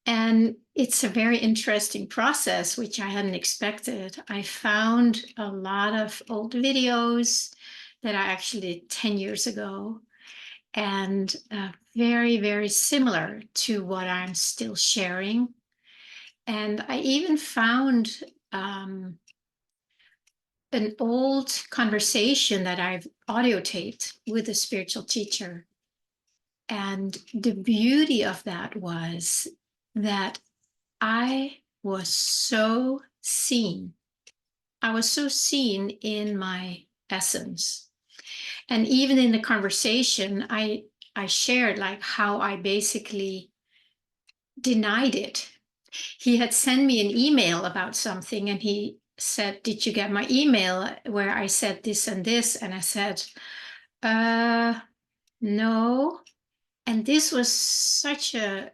And it's a very interesting process, which I hadn't expected. I found a lot of old videos that I actually did 10 years ago, and very, very similar to what I'm still sharing. And I even found an old conversation that I've audio taped with a spiritual teacher. And the beauty of that was that I was so seen. I was so seen in my essence. And even in the conversation, I shared like how I basically denied it. He had sent me an email about something and he said, "Did you get my email where I said this and this?" And I said, no. And this was such a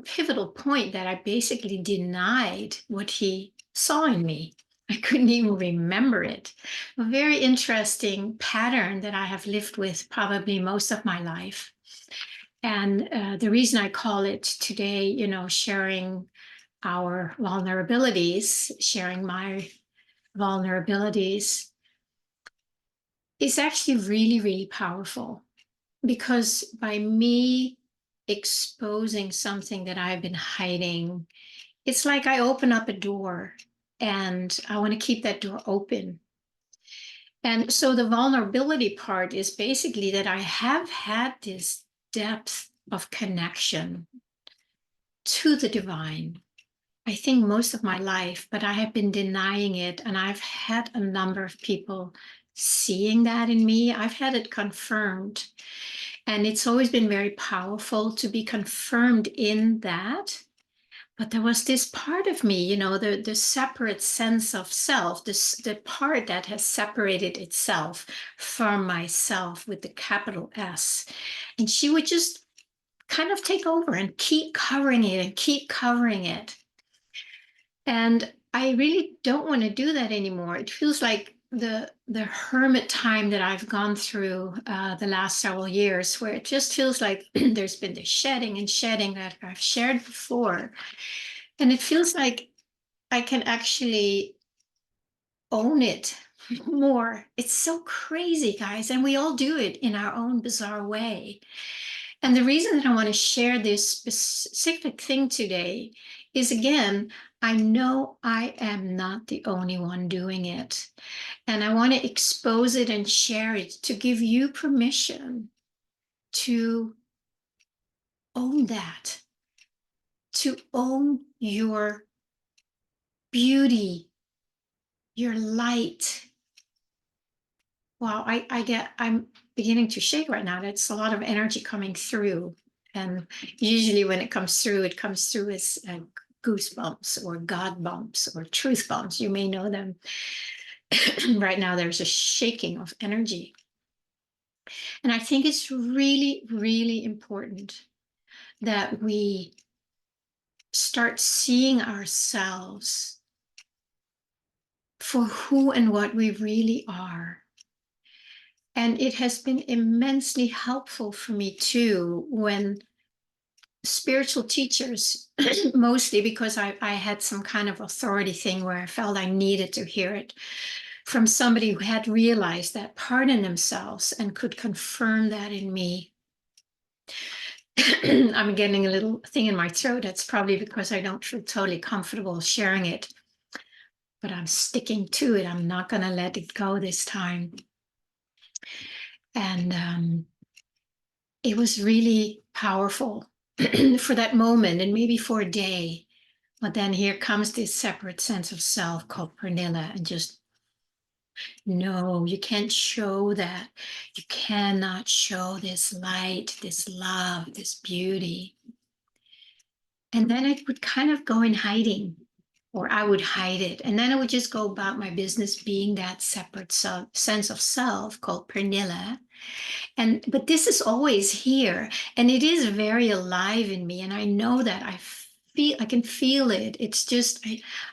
pivotal point that I basically denied what he saw in me. I couldn't even remember it. A very interesting pattern that I have lived with probably most of my life. And the reason I call it today, sharing our vulnerabilities, sharing my vulnerabilities, is actually really, really powerful, because by me exposing something that I've been hiding, it's like I open up a door and I want to keep that door open. And so the vulnerability part is basically that I have had this depth of connection to the divine, I think most of my life, but I have been denying it. And I've had a number of people seeing that in me. I've had it confirmed. And it's always been very powerful to be confirmed in that. But there was this part of me, the separate sense of self, the part that has separated itself from myself with the capital S. And she would just kind of take over and keep covering it and keep covering it. And I really don't want to do that anymore. It feels like the hermit time that I've gone through the last several years, where it just feels like there's been the shedding and shedding that I've shared before. And it feels like I can actually own it more. It's so crazy, guys. And we all do it in our own bizarre way. And the reason that I want to share this specific thing today is, again, I know I am not the only one doing it. And I want to expose it and share it to give you permission to own that, to own your beauty, your light. Wow, I'm beginning to shake right now. That's a lot of energy coming through. And usually when it comes through as goosebumps or God bumps or truth bumps. You may know them. Right now, there's a shaking of energy. And I think it's really, really important that we start seeing ourselves for who and what we really are. And it has been immensely helpful for me too when spiritual teachers, mostly because I had some kind of authority thing where I felt I needed to hear it from somebody who had realized that part in themselves and could confirm that in me. I'm getting a little thing in my throat. That's probably because I don't feel totally comfortable sharing it, but I'm sticking to it. I'm not going to let it go this time. And it was really powerful for that moment and maybe for a day. But then here comes this separate sense of self called Pernilla, and just, no, you can't show that. You cannot show this light, this love, this beauty. And then it would kind of go in hiding, or I would hide it. And then I would just go about my business being that separate sense of self called Pernilla. But this is always here, and it is very alive in me. And I know that I can feel it. It's just,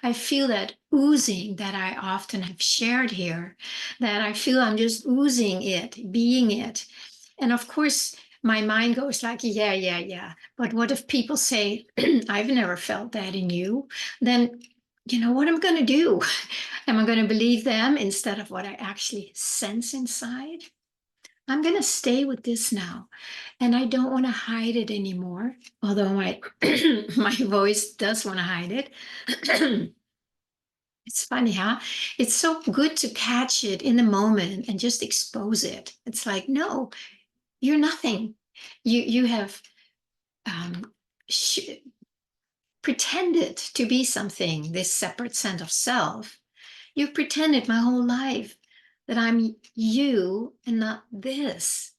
I feel that oozing that I often have shared here, that I feel I'm just oozing it, being it. And of course, my mind goes like, yeah, yeah, yeah. But what if people say, I've never felt that in you? Then, you know what I'm going to do? Am I going to believe them instead of what I actually sense inside? I'm going to stay with this now. And I don't want to hide it anymore, although my, my voice does want to hide it. It's funny, huh? It's so good to catch it in the moment and just expose it. It's like, no, you're nothing. You have um, sh- pretended to be something, this separate sense of self. You've pretended my whole life that I'm you and not this.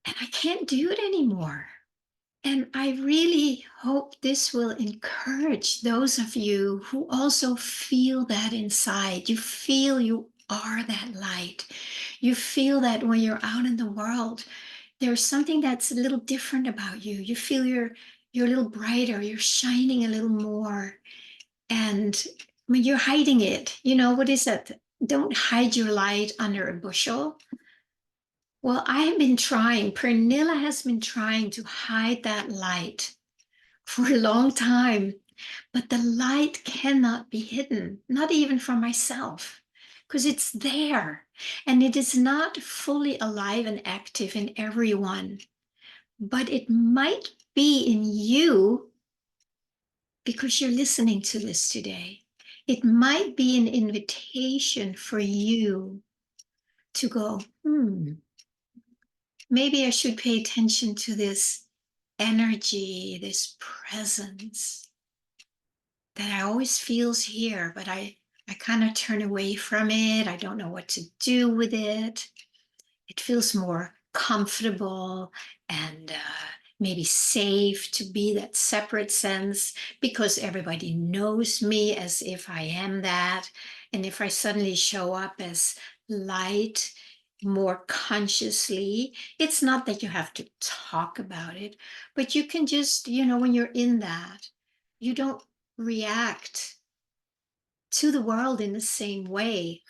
And I can't do it anymore. And I really hope this will encourage those of you who also feel that inside. You feel you are that light. You feel that when you're out in the world, there's something that's a little different about you. You feel you're a little brighter, you're shining a little more. And when you're hiding it, you know, what is that? Don't hide your light under a bushel. Well, I have been trying, Pernilla has been trying to hide that light for a long time, but the light cannot be hidden, not even from myself, because it's there and it is not fully alive and active in everyone, but it might be in you because you're listening to this today. It might be an invitation for you to go, maybe I should pay attention to this energy, this presence that I always feels here, but I kind of turn away from it. I don't know what to do with it. It feels more comfortable and maybe safe to be that separate sense because everybody knows me as if I am that. And if I suddenly show up as light more consciously, it's not that you have to talk about it, but you can just, you know, when you're in that, you don't react to the world in the same way.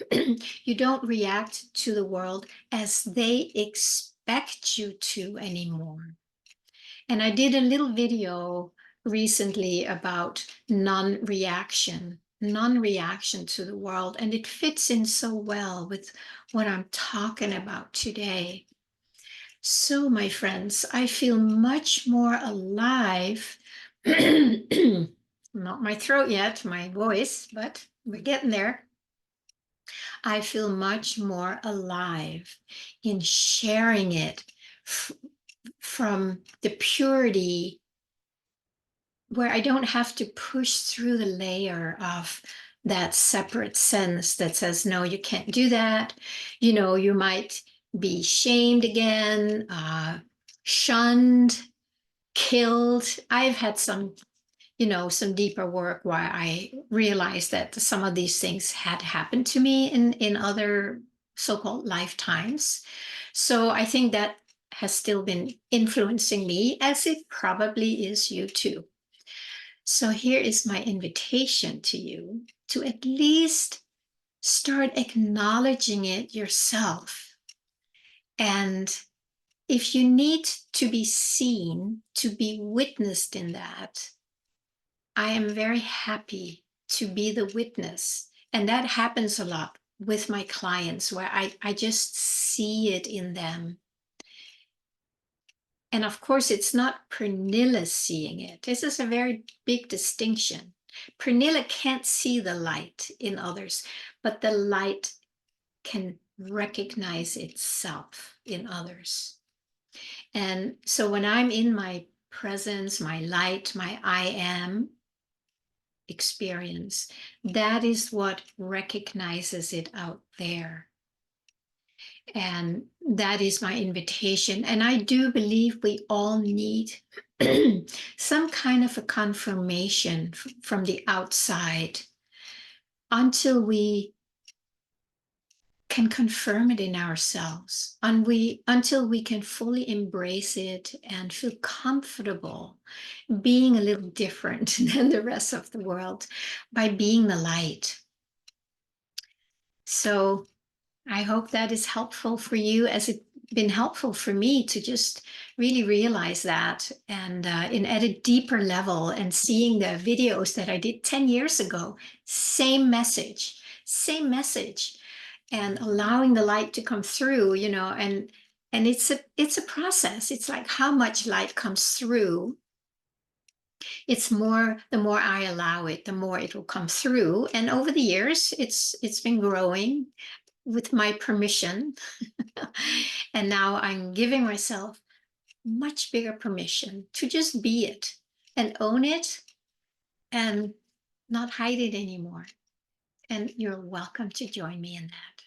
You don't react to the world as they expect you to anymore. And I did a little video recently about non-reaction to the world, and it fits in so well with what I'm talking about today. So, my friends, I feel much more alive. Not my throat yet, my voice, but we're getting there. I feel much more alive in sharing it from the purity where I don't have to push through the layer of that separate sense that says, no, you can't do that. You know, you might be shamed again, shunned, killed. I've had some, you know, some deeper work where I realized that some of these things had happened to me in other so-called lifetimes. So I think that has still been influencing me, as it probably is you too. So here is my invitation to you to at least start acknowledging it yourself. And if you need to be seen, to be witnessed in that, I am very happy to be the witness. And that happens a lot with my clients where I just see it in them. And of course, it's not Pernilla seeing it. This is a very big distinction. Pernilla can't see the light in others, but the light can recognize itself in others. And so when I'm in my presence, my light, my I am experience, that is what recognizes it out there. And that is my invitation. And I do believe we all need some kind of a confirmation from the outside until we can confirm it in ourselves, until we can fully embrace it and feel comfortable being a little different than the rest of the world by being the light. So I hope that is helpful for you as it been helpful for me to just really realize that, and in at a deeper level, and seeing the videos that I did 10 years ago, same message, and allowing the light to come through, and it's a process. It's like how much light comes through. It's more, the more I allow it, the more it will come through. And over the years, it's been growing with my permission. And now I'm giving myself much bigger permission to just be it and own it and not hide it anymore. And you're welcome to join me in that.